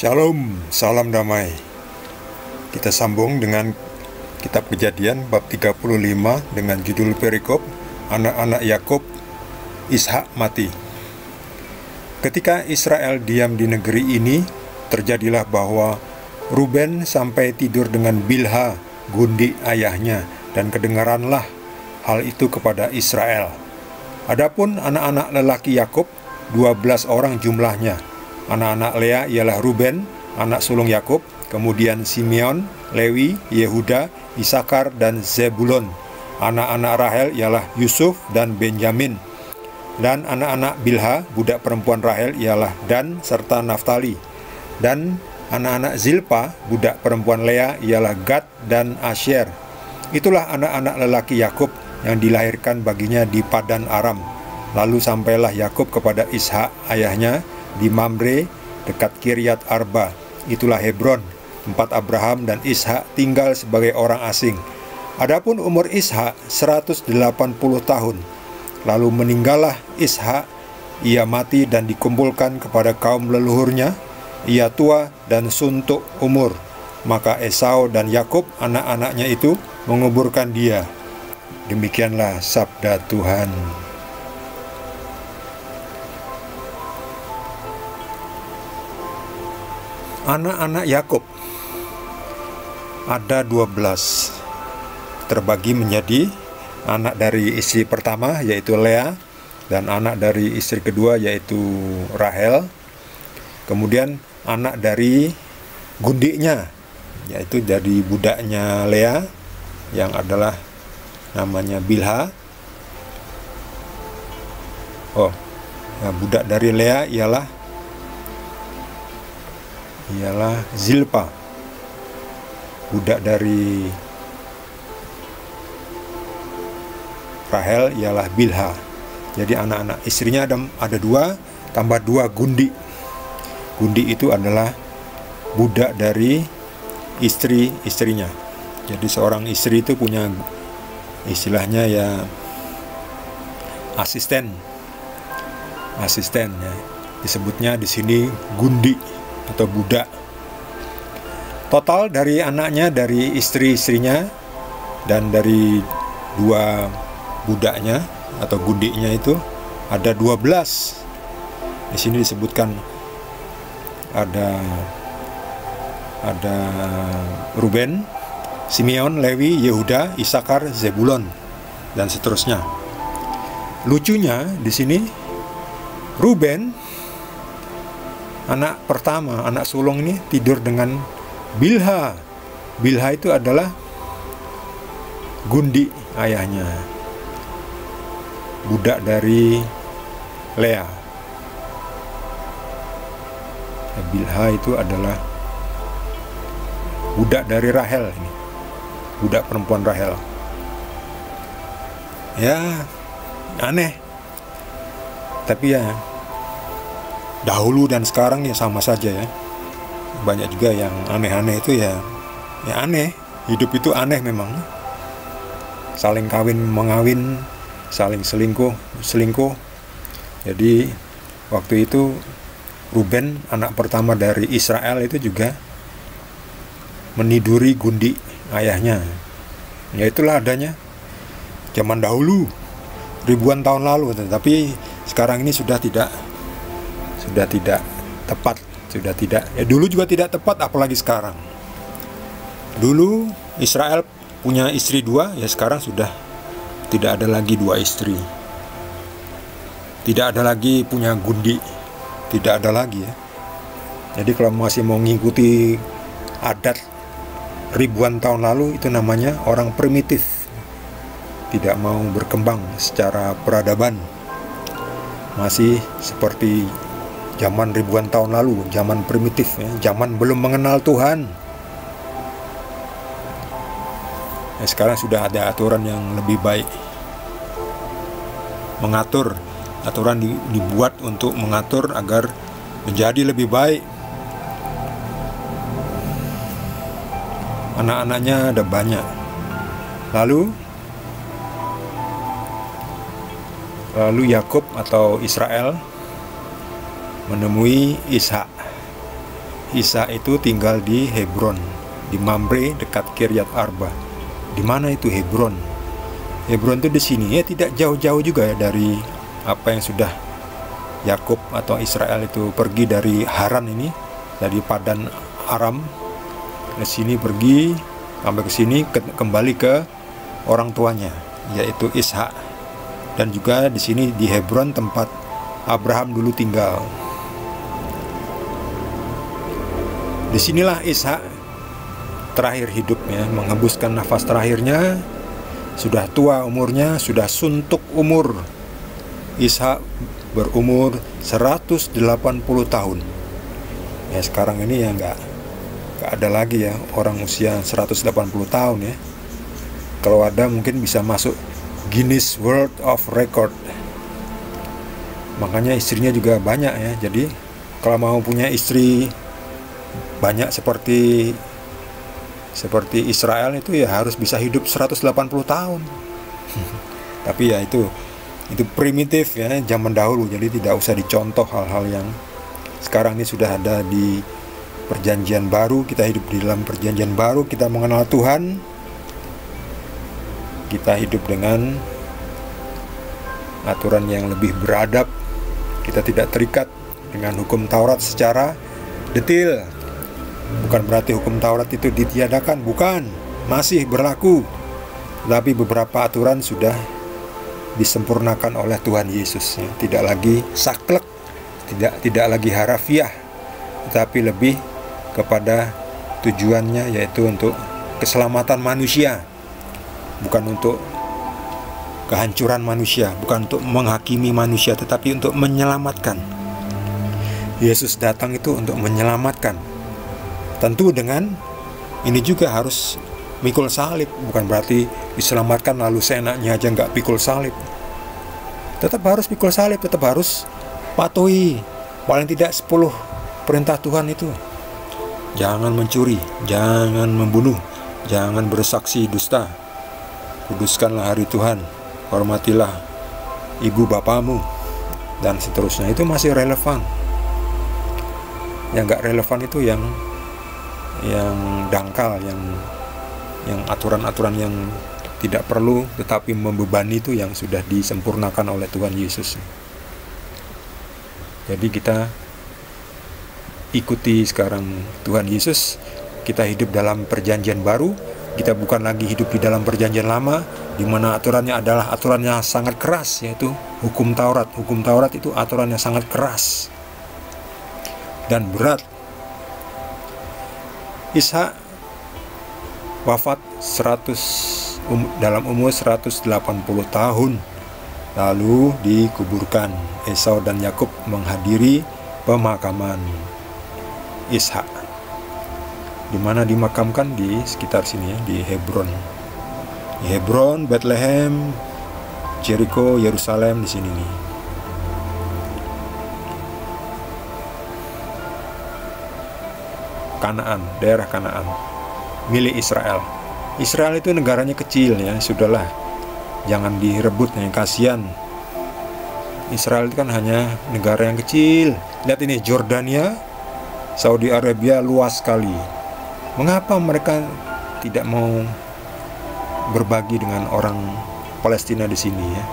Shalom, salam damai. Kita sambung dengan kitab Kejadian bab 35 dengan judul perikop anak-anak Yakub, Ishak mati. Ketika Israel diam di negeri ini, terjadilah bahwa Ruben sampai tidur dengan Bilha, gundi ayahnya, dan kedengaranlah hal itu kepada Israel. Adapun anak-anak lelaki Yakub, 12 orang jumlahnya. Anak-anak Lea ialah Ruben, anak sulung Yakub, kemudian Simeon, Lewi, Yehuda, Isakar, dan Zebulon. Anak-anak Rahel ialah Yusuf dan Benyamin. Dan anak-anak Bilha, budak perempuan Rahel, ialah Dan serta Naftali. Dan anak-anak Zilpa, budak perempuan Lea, ialah Gad dan Asyer. Itulah anak-anak lelaki Yakub yang dilahirkan baginya di Padan Aram. Lalu sampailah Yakub kepada Ishak ayahnya di Mamre dekat Kiryat Arba. Itulah Hebron, tempat Abraham dan Ishak tinggal sebagai orang asing. Adapun umur Ishak 180 tahun. Lalu meninggallah Ishak, ia mati dan dikumpulkan kepada kaum leluhurnya. Ia tua dan suntuk umur. Maka Esau dan Yakub anak-anaknya itu menguburkan dia. Demikianlah sabda Tuhan. Anak-anak Yakub ada 12, terbagi menjadi anak dari istri pertama yaitu Lea, dan anak dari istri kedua yaitu Rahel. Kemudian anak dari gundiknya, yaitu dari budaknya Lea yang adalah namanya Bilha. Budak dari Lea ialah Zilpa. Budak dari Rahel ialah Bilha. Jadi anak-anak istrinya ada 2, tambah 2 gundi. Gundi itu adalah budak dari istri-istrinya. Jadi seorang istri itu punya istilahnya ya asisten ya. Disebutnya di sini gundi atau budak. Total dari anaknya, dari istri-istrinya, dan dari 2 budaknya atau gundiknya itu ada 12. Di sini disebutkan ada Ruben, Simeon, Lewi, Yehuda, Isakar, Zebulon, dan seterusnya. Lucunya di sini Ruben, anak pertama, anak sulung ini tidur dengan Bilha. Bilha itu adalah gundi ayahnya, budak dari Lea. Bilha itu adalah budak dari Rahel ini, budak perempuan Rahel. Ya, aneh. Tapi ya dahulu dan sekarang ya sama saja ya. Banyak juga yang aneh-aneh itu ya aneh. Hidup itu aneh memang. Saling kawin mengawin, saling selingkuh. Jadi waktu itu Ruben, anak pertama dari Israel, itu juga meniduri gundi ayahnya. Ya itulah adanya zaman dahulu, ribuan tahun lalu. Tapi sekarang ini sudah tidak tepat, dulu juga tidak tepat, apalagi sekarang. Dulu Israel punya istri 2, ya sekarang sudah tidak ada lagi 2 istri. Tidak ada lagi punya gundi, tidak ada lagi ya. Jadi kalau masih mau mengikuti adat ribuan tahun lalu, itu namanya orang primitif, tidak mau berkembang secara peradaban. Masih seperti zaman ribuan tahun lalu, zaman primitif ya, zaman belum mengenal Tuhan. Sekarang sudah ada aturan yang lebih baik, aturan dibuat untuk mengatur agar menjadi lebih baik. Anak-anaknya ada banyak. Lalu Yakub atau Israel menemui Ishak. Ishak itu tinggal di Hebron, di Mamre dekat Kiryat Arba. Di mana itu Hebron? Hebron itu di sini ya, tidak jauh-jauh juga ya dari apa yang sudah Yakub atau Israel itu pergi dari Haran ini, dari Padan Aram ke sini, pergi sampai ke sini, kembali ke orang tuanya yaitu Ishak. Dan juga di sini di Hebron tempat Abraham dulu tinggal. Disinilah Ishak terakhir hidupnya, menghembuskan nafas terakhirnya. Sudah tua umurnya, sudah suntuk umur. Ishak berumur 180 tahun. Ya sekarang ini ya nggak ada lagi ya orang usia 180 tahun ya. Kalau ada mungkin bisa masuk Guinness World of Record. Makanya istrinya juga banyak ya. Jadi kalau mau punya istri banyak seperti Israel itu ya harus bisa hidup 180 tahun. Tapi ya itu primitif ya zaman dahulu, jadi tidak usah dicontoh hal-hal yang sekarang ini sudah ada di perjanjian baru. Kita hidup di dalam perjanjian baru, kita mengenal Tuhan, kita hidup dengan aturan yang lebih beradab. Kita tidak terikat dengan hukum Taurat secara detail. Bukan berarti hukum Taurat itu ditiadakan, bukan, masih berlaku. Tapi beberapa aturan sudah disempurnakan oleh Tuhan Yesus ya. Tidak lagi saklek, tidak lagi harafiah, tetapi lebih kepada tujuannya, yaitu untuk keselamatan manusia, bukan untuk kehancuran manusia, bukan untuk menghakimi manusia, tetapi untuk menyelamatkan. Yesus datang itu untuk menyelamatkan. Tentu dengan ini juga harus mikul salib. Bukan berarti diselamatkan lalu seenaknya aja nggak pikul salib. Tetap harus pikul salib, tetap harus patuhi paling tidak 10 perintah Tuhan itu. Jangan mencuri, jangan membunuh, jangan bersaksi dusta, kuduskanlah hari Tuhan, hormatilah ibu bapamu, dan seterusnya. Itu masih relevan. Yang nggak relevan itu yang dangkal, yang aturan-aturan yang tidak perlu tetapi membebani, itu yang sudah disempurnakan oleh Tuhan Yesus. Jadi kita ikuti sekarang Tuhan Yesus. Kita hidup dalam perjanjian baru. Kita bukan lagi hidup di dalam perjanjian lama, di mana aturannya adalah aturan yang sangat keras, yaitu hukum Taurat. Hukum Taurat itu aturan yang sangat keras dan berat. Ishak wafat dalam umur 180 tahun, lalu dikuburkan. Esau dan Yakub menghadiri pemakaman Ishak, di mana dimakamkan di sekitar sini ya, di Hebron. Di Hebron, Bethlehem, Jericho, Yerusalem, di sini nih. Kanaan, daerah Kanaan, milik Israel. Israel itu negaranya kecil ya, sudahlah, jangan direbut ya, kasihan. Israel itu kan hanya negara yang kecil. Lihat ini, Jordania, Saudi Arabia luas sekali. Mengapa mereka tidak mau berbagi dengan orang Palestina di sini ya?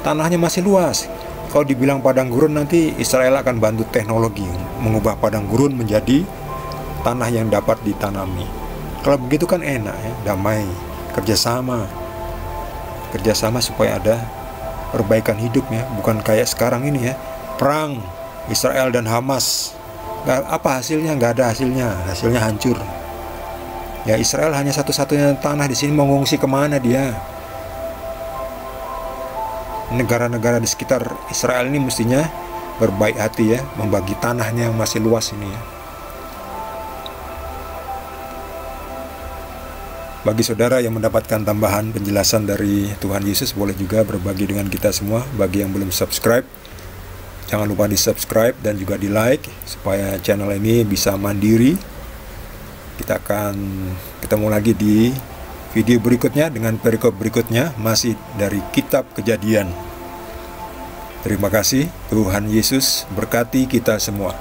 Tanahnya masih luas. Kalau dibilang padang gurun, nanti Israel akan bantu teknologi mengubah padang gurun menjadi tanah yang dapat ditanami. Kalau begitu kan enak ya, damai, kerjasama supaya ada perbaikan hidup ya, bukan kayak sekarang ini ya, perang Israel dan Hamas. Apa hasilnya? Nggak ada hasilnya, hasilnya hancur. Ya Israel hanya satu-satunya tanah di sini, mau ngungsi kemana dia? Negara-negara di sekitar Israel ini mestinya berbaik hati ya, membagi tanahnya yang masih luas ini ya. Bagi saudara yang mendapatkan tambahan penjelasan dari Tuhan Yesus, boleh juga berbagi dengan kita semua. Bagi yang belum subscribe, jangan lupa di subscribe dan juga di like, supaya channel ini bisa mandiri. Kita akan ketemu lagi di video berikutnya dengan perikop berikutnya, masih dari Kitab Kejadian. Terima kasih, Tuhan Yesus berkati kita semua.